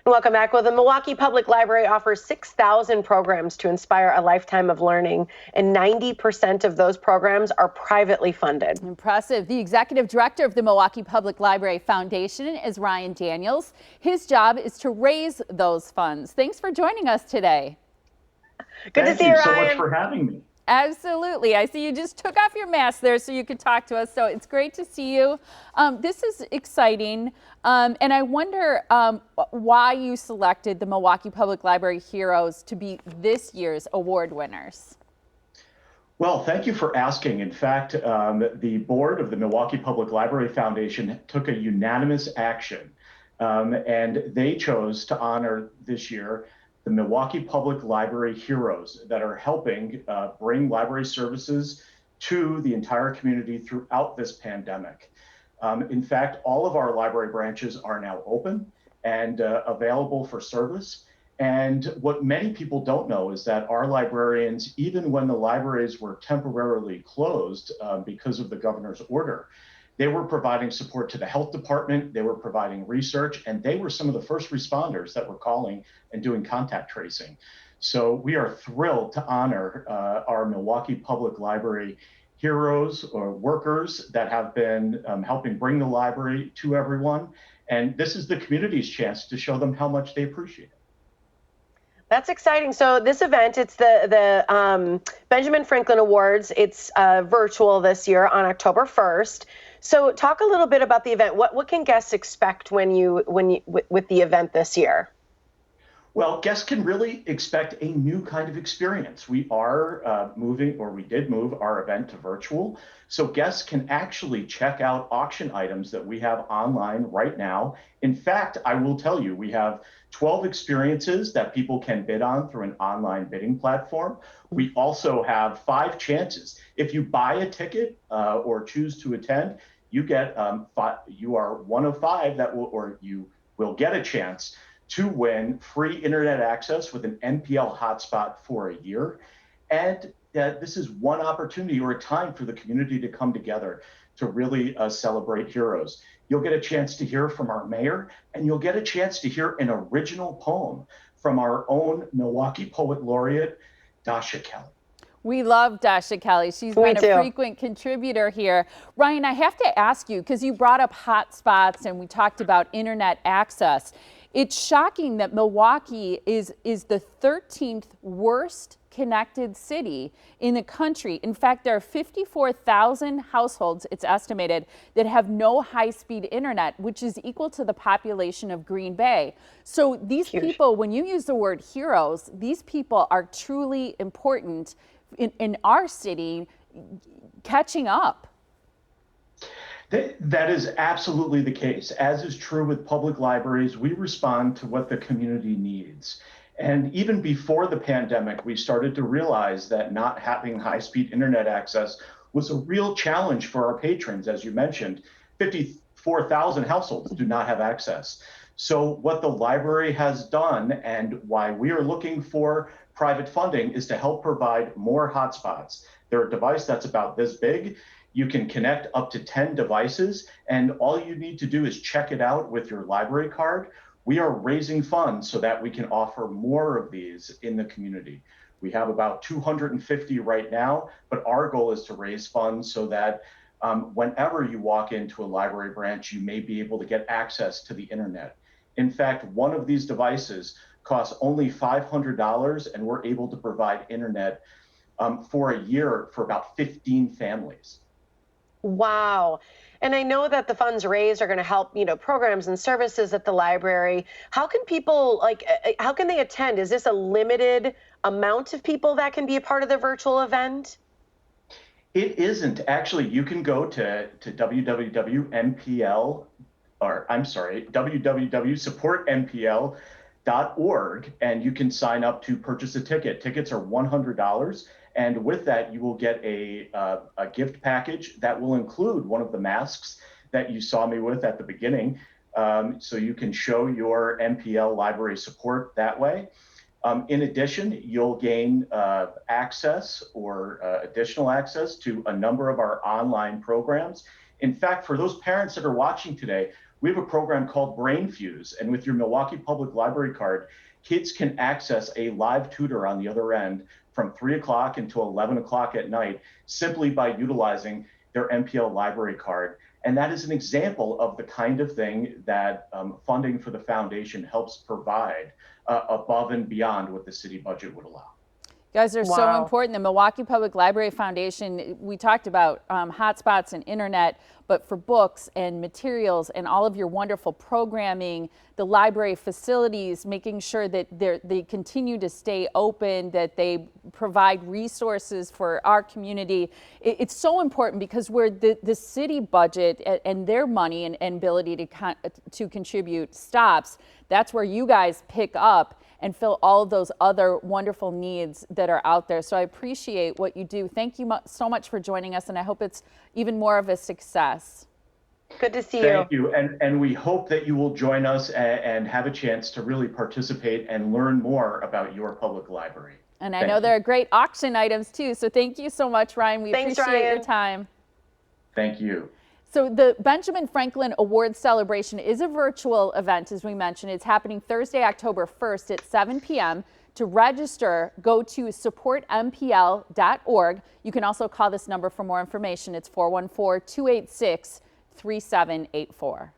Welcome back. Well, the Milwaukee Public Library offers 6,000 programs to inspire a lifetime of learning, and 90% of those programs are privately funded. Impressive. The executive director of the Milwaukee Public Library Foundation is Ryan Daniels. His job is to raise those funds. Thanks for joining us today. Good to see you, Ryan. Thank you so much for having me. Absolutely. I see you just took off your mask there so you could talk to us. So it's great to see you. This is exciting. And I wonder why you selected the Milwaukee Public Library Heroes to be this year's award winners. Well, thank you for asking. In fact, the board of the Milwaukee Public Library Foundation took a unanimous action, and they chose to honor this year the Milwaukee Public Library Heroes that are helping bring library services to the entire community throughout this pandemic. In fact, all of our library branches are now open and available for service. And what many people don't know is that our librarians, even when the libraries were temporarily closed because of the governor's order, they were providing support to the health department, they were providing research, and they were some of the first responders that were calling and doing contact tracing. So we are thrilled to honor our Milwaukee Public Library heroes or workers that have been helping bring the library to everyone. And this is the community's chance to show them how much they appreciate it. That's exciting. So this event, it's the Benjamin Franklin Awards. It's virtual this year on October 1st. So talk a little bit about the event. What can guests expect with the event this year? Well, guests can really expect a new kind of experience. We are we did move our event to virtual. So guests can actually check out auction items that we have online right now. In fact, I will tell you, we have 12 experiences that people can bid on through an online bidding platform. We also have 5 chances. If you buy a ticket or choose to attend, you get you are one of 5 that you will get a chance to win free internet access with an MPL hotspot for a year. And this is one opportunity or a time for the community to come together to really celebrate heroes. You'll get a chance to hear from our mayor, and you'll get a chance to hear an original poem from our own Milwaukee Poet Laureate, Dasha Kelly. We love Dasha Kelly. She's been a frequent contributor here. Ryan, I have to ask you, because you brought up hotspots and we talked about internet access. It's shocking that Milwaukee is the 13th worst connected city in the country. In fact, there are 54,000 households, it's estimated, that have no high-speed internet, which is equal to the population of Green Bay. So these people, when you use the word heroes, these people are truly important in our city catching up. That is absolutely the case. As is true with public libraries, we respond to what the community needs. And even before the pandemic, we started to realize that not having high-speed internet access was a real challenge for our patrons. As you mentioned, 54,000 households do not have access. So what the library has done and why we are looking for private funding is to help provide more hotspots. They're a device that's about this big. You can connect up to 10 devices, and all you need to do is check it out with your library card. We are raising funds so that we can offer more of these in the community. We have about 250 right now, but our goal is to raise funds so that whenever you walk into a library branch, you may be able to get access to the internet. In fact, one of these devices costs only $500, and we're able to provide internet for a year for about 15 families. Wow. And I know that the funds raised are going to help, programs and services at the library. How can people, how can they attend? Is this a limited amount of people that can be a part of the virtual event? It isn't. Actually, you can go to www.supportmpl.org, and you can sign up to purchase a ticket. Tickets are $100. And with that, you will get a gift package that will include one of the masks that you saw me with at the beginning. So you can show your MPL library support that way. In addition, you'll gain access or additional access to a number of our online programs. In fact, for those parents that are watching today, we have a program called Brain Fuse. And with your Milwaukee Public Library card, kids can access a live tutor on the other end from 3 o'clock until 11 o'clock at night, simply by utilizing their MPL library card. And that is an example of the kind of thing that funding for the foundation helps provide above and beyond what the city budget would allow. You guys are so important. The Milwaukee Public Library Foundation, we talked about hotspots and internet, but for books and materials and all of your wonderful programming, the library facilities, making sure that they continue to stay open, that they provide resources for our community. It's so important because where the city budget and their money and ability to contribute stops, that's where you guys pick up and fill all of those other wonderful needs that are out there. So I appreciate what you do. Thank you so much for joining us, and I hope it's even more of a success. Good to see you. Thank you. And we hope that you will join us and have a chance to really participate and learn more about your public library. And I know there are great auction items too. So thank you so much, Ryan. We Thanks, appreciate Ryan. your time. Thank you. So the Benjamin Franklin Awards celebration is a virtual event, as we mentioned. It's happening Thursday, October 1st at 7 p.m. To register, go to supportmpl.org. You can also call this number for more information. It's 414-286-3784.